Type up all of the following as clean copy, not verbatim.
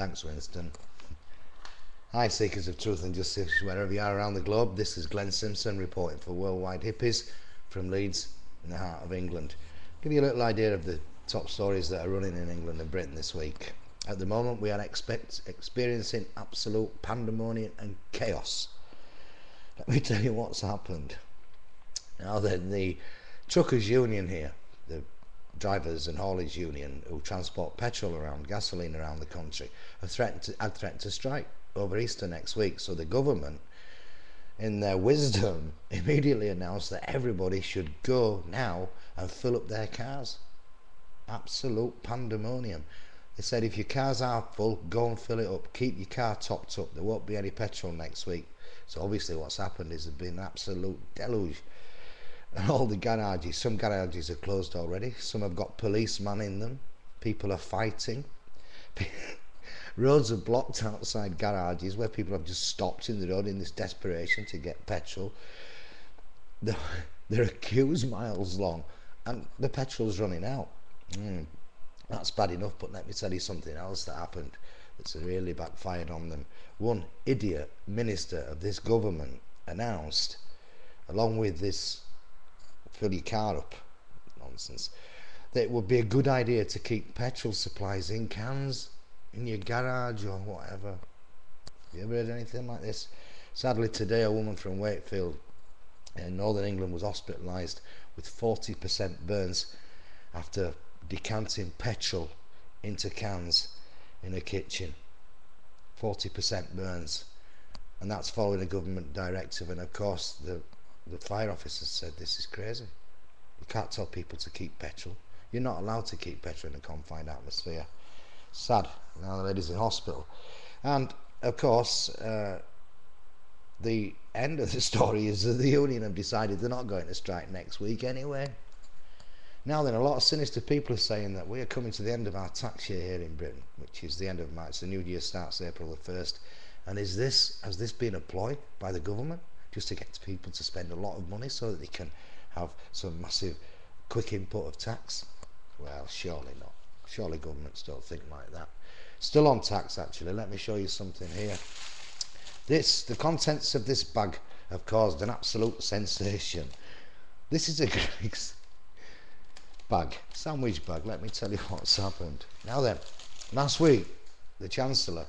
Thanks, Winston. Hi, seekers of truth and justice, wherever you are around the globe. This is Glenn Simpson reporting for Worldwide Hippies from Leeds, in the heart of England. Give you a little idea of the top stories that are running in England and Britain this week. At the moment, we are experiencing absolute pandemonium and chaos. Let me tell you what's happened. Now then, the truckers union here, the drivers and haulage union who transport petrol around, gasoline around the country, have threatened to strike over Easter next week. So the government, in their wisdom, immediately announced that everybody should go now and fill up their cars. Absolute pandemonium. They said if your cars are full, go and fill it up. Keep your car topped up. There won't be any petrol next week. So obviously what's happened is there's been an absolute deluge. And all the garages, some garages are closed already. Some have got policemen in them. People are fighting. Roads are blocked outside garages where people have just stopped in the road in this desperation to get petrol. There are queues miles long and the petrol's running out. That's bad enough, but let me tell you something else that happened that's really backfired on them. One idiot minister of this government announced, along with this fill your car up nonsense, that it would be a good idea to keep petrol supplies in cans in your garage or whatever. Have you ever heard anything like this? Sadly today, a woman from Wakefield in northern England was hospitalised with 40% burns after decanting petrol into cans in her kitchen. 40% burns, and that's following a government directive. And of course the fire officers said this is crazy. You can't tell people to keep petrol. You're not allowed to keep petrol in a confined atmosphere. Sad. Now the lady's in hospital. And of course the end of the story is that the union have decided they're not going to strike next week anyway. Now then, a lot of sinister people are saying that we are coming to the end of our tax year here in Britain, which is the end of March. The new year starts April the 1st. And has this been a ploy by the government just to get people to spend a lot of money so that they can have some massive quick input of tax? Well, surely not. Surely governments don't think like that. Still on tax, actually, let me show you something here. The contents of this bag have caused an absolute sensation. This is a Greggs bag, sandwich bag. Let me tell you what's happened. Now then, last week, the Chancellor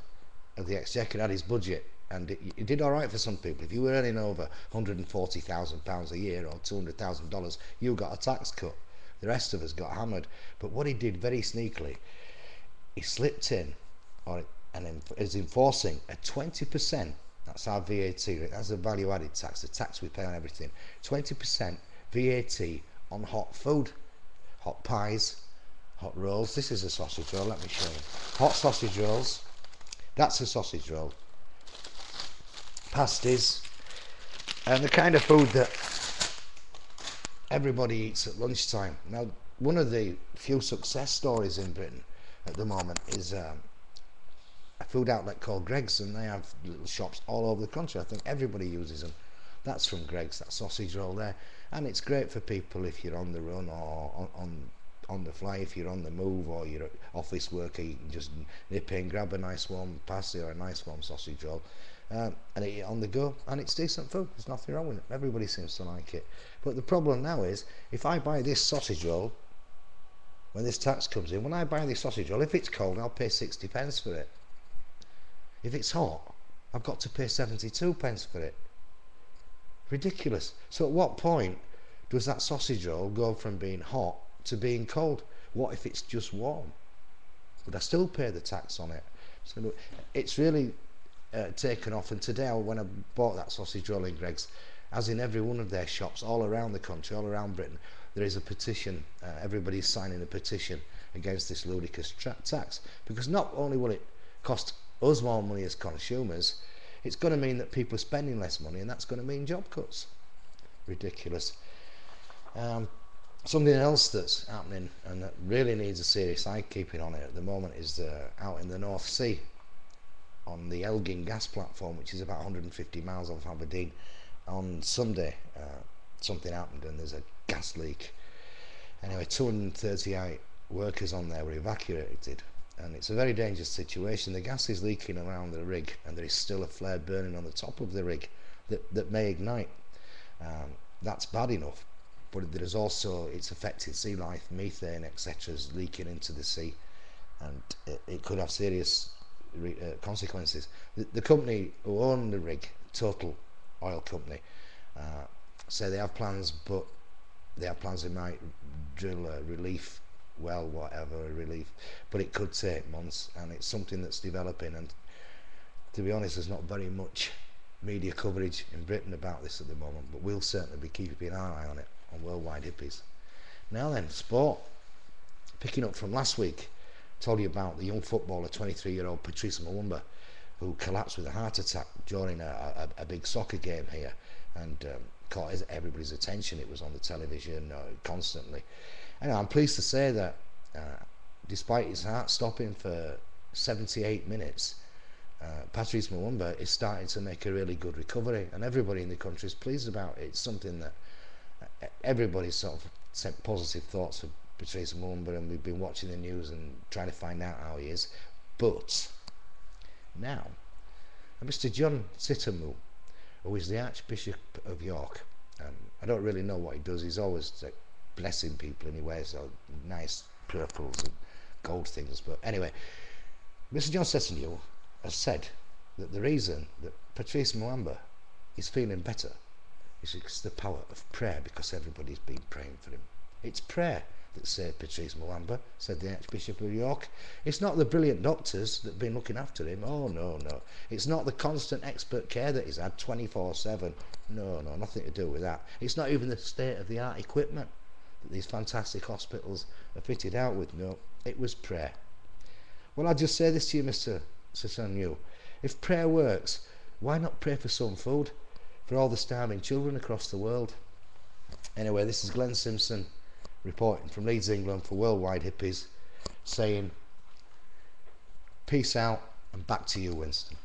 of the Exchequer had his budget, and it did all right for some people. If you were earning over £140,000 a year or $200,000, you got a tax cut. The rest of us got hammered. But what he did very sneakily, he slipped in, and is enforcing a 20%. That's our VAT rate. That's the value-added tax, the tax we pay on everything. 20% VAT on hot food, hot pies, hot rolls. This is a sausage roll. Let me show you. Hot sausage rolls. That's a sausage roll. Pasties, and the kind of food that everybody eats at lunchtime. Now, one of the few success stories in Britain at the moment is a food outlet called Greggs, and they have little shops all over the country. I think everybody uses them. That's from Greggs, that sausage roll there, and it's great for people if you're on the run or on the fly, if you're on the move or you're an office worker. You can just nip in, grab a nice warm pasty or a nice warm sausage roll, and eat it on the go, and it's decent food. There's nothing wrong with it. Everybody seems to like it. But the problem now is, if I buy this sausage roll, when this tax comes in, when I buy this sausage roll, if it's cold, I'll pay 60 pence for it. If it's hot, I've got to pay 72 pence for it. Ridiculous. So at what point does that sausage roll go from being hot to being cold? What if it's just warm? Would I still pay the tax on it? So it's really taken off. And today, when I bought that sausage roll in Greggs, as in every one of their shops all around the country, all around Britain, there is a petition. Everybody's signing a petition against this ludicrous tax, because not only will it cost us more money as consumers, it's going to mean that people are spending less money, and that's going to mean job cuts. Ridiculous. Something else that's happening and that really needs a serious eye keeping on it at the moment is out in the North Sea on the Elgin gas platform, which is about 150 miles off Aberdeen. On Sunday something happened and there's a gas leak. Anyway, 238 workers on there were evacuated, and it's a very dangerous situation. The gas is leaking around the rig, and there is still a flare burning on the top of the rig that may ignite. That's bad enough, but there is also, it's affecting sea life, methane, etc. is leaking into the sea, and it could have serious consequences. The company who own the rig, Total Oil Company, say they have plans, but they might drill a relief well, whatever, relief, but it could take months, and it's something that's developing, and to be honest, there's not very much media coverage in Britain about this at the moment, but we'll certainly be keeping an eye on it on Worldwide Hippies. Now then, sport. Picking up from last week, told you about the young footballer, 23-year-old Patrice Muamba, who collapsed with a heart attack during a big soccer game here, and caught everybody's attention. It was on the television constantly. Anyway, I'm pleased to say that despite his heart stopping for 78 minutes, Patrice Muamba is starting to make a really good recovery, and everybody in the country is pleased about it. It's something that everybody's sort of sent positive thoughts of Patrice Muamba, and we've been watching the news and trying to find out how he is. But now, Mr. John Sitamu, who is the Archbishop of York, I don't really know what he does. He's always blessing people, and he wears nice purples and gold things. But anyway, Mr. John Sitamu has said that the reason that Patrice Muamba is feeling better is because the power of prayer, because everybody's been praying for him. It's prayer that saved Patrice Muamba, said the Archbishop of York. It's not the brilliant doctors that have been looking after him. Oh, no. It's not the constant expert care that he's had 24/7. No, nothing to do with that. It's not even the state-of-the-art equipment that these fantastic hospitals are fitted out with. No, it was prayer. Well, I'll just say this to you, Mr. Sitamu. If prayer works, why not pray for some food for all the starving children across the world? Anyway, this is Glenn Simpson reporting from Leeds, England for Worldwide Hippies, saying peace out, and back to you, Winston.